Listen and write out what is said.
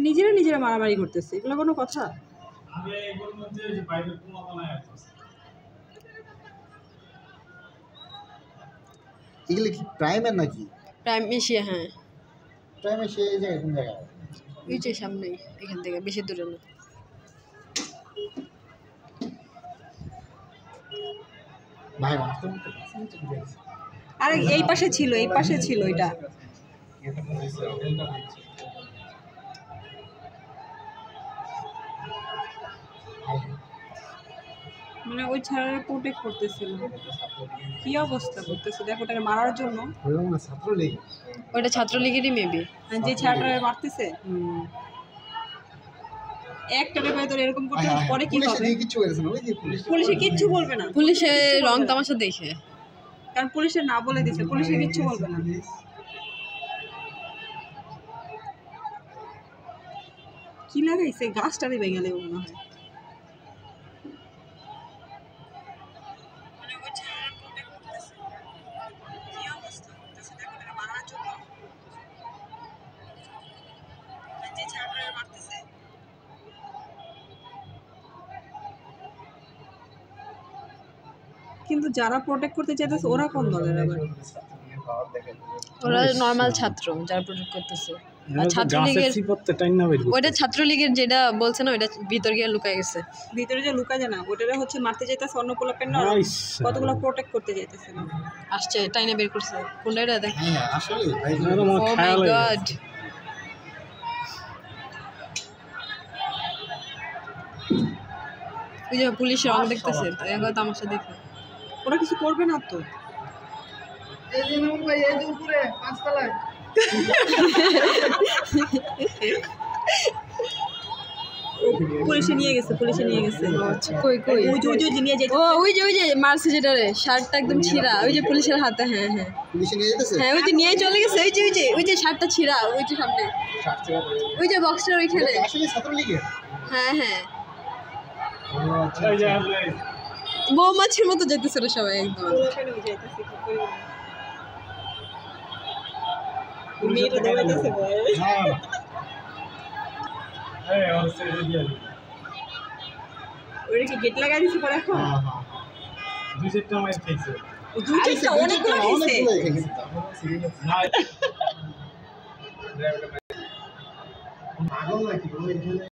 নিজেরা নিজেরা মারামারি করতেছে, এগুলো কোনো কথা? এগুলো কি প্রাইমার নাকি? প্রাইম এশিয়া, হ্যাঁ। প্রাইম এশিয়া এই জায়গায় কোন জায়গায়? ওই যে সামনেই, এখান থেকে বেশি দূরে না। ভাই আরে এই পাশে ছিল, এই পাশে ছিল এটা। মানে ওই ছাড়ার প্রোটেক্ট করতেছিল, কি অবস্থা করতেছে দেখো, ওটাকে মারার জন্য। ছাত্রলীগ, ওটা ছাত্রলীগেরই মেবি, যে ছাড়াটা মারতেছে একটারে ভেতরে এরকম করতে পরে কি হবে? পুলিশে কিচ্ছু বলবে না, পুলিশে রং তামাশা দেখে, কারণ পুলিশে না বলে দিছে, পুলিশে কিচ্ছু বলবে না। কি লাগাইছে গাছটারে ভেঙে দেবে মনে হয়। কিন্তু যারা প্রোটেক্ট করতে চাইতেছে ওরা কোন দলের আবার? ওরা নরমাল ছাত্র যারা প্রোটেক্ট করতেছে। আর ছাত্রলীগের ওইটা ছাত্রলীগের যেটা বলছে না, ওইটা ভিতর গিয়ে লুকায় গেছে। ভিতরে যে লুকায় যায় না, ওটারে হচ্ছে মারতে চাইতেছে অন্য পোলাপেন না, কতগুলো প্রোটেক্ট করতে চাইতেছে না। আসছে টাইনা বের করছে কোনটা দেখ। হ্যাঁ আসলে ভাই ও মাই গড, ওই যে পুলিশ রং দেখতেছে, এখন তামাশা দেখে। ওরা কিছু করবে না তো। এই যে নূর ভাই এই যে উপরে পাঁচতলায় পুলিশে নিয়ে গেছে, পুলিশে নিয়ে গেছে। কই কই ওই যে নিয়ে যাইতে, ও ওই যে মারছে যেটারে, শার্টটা একদম ছিঁড়া, ওই যে পুলিশের হাতে। হ্যাঁ হ্যাঁ পুলিশে নিয়ে যেতেছে। হ্যাঁ, ওই যে নিয়ে চলে গেছে, ওই যে শার্টটা ছিঁড়া, ওই যে সামনে ওই যে বক্সটার ওইখানে। আসলে ছাত্রলীগের? হ্যাঁ হ্যাঁ, বৌমাছির মতো যেতেছিল সবাই একদম। মেয়েটা দৌড়াইতেছে ভয়ে। ওরা কি গেট লাগাই দিছে পরে এখন? দুই চারটা মাইর খাইছে। দুই চারটা অনেকগুলো খাইছে। পাগল নাকি?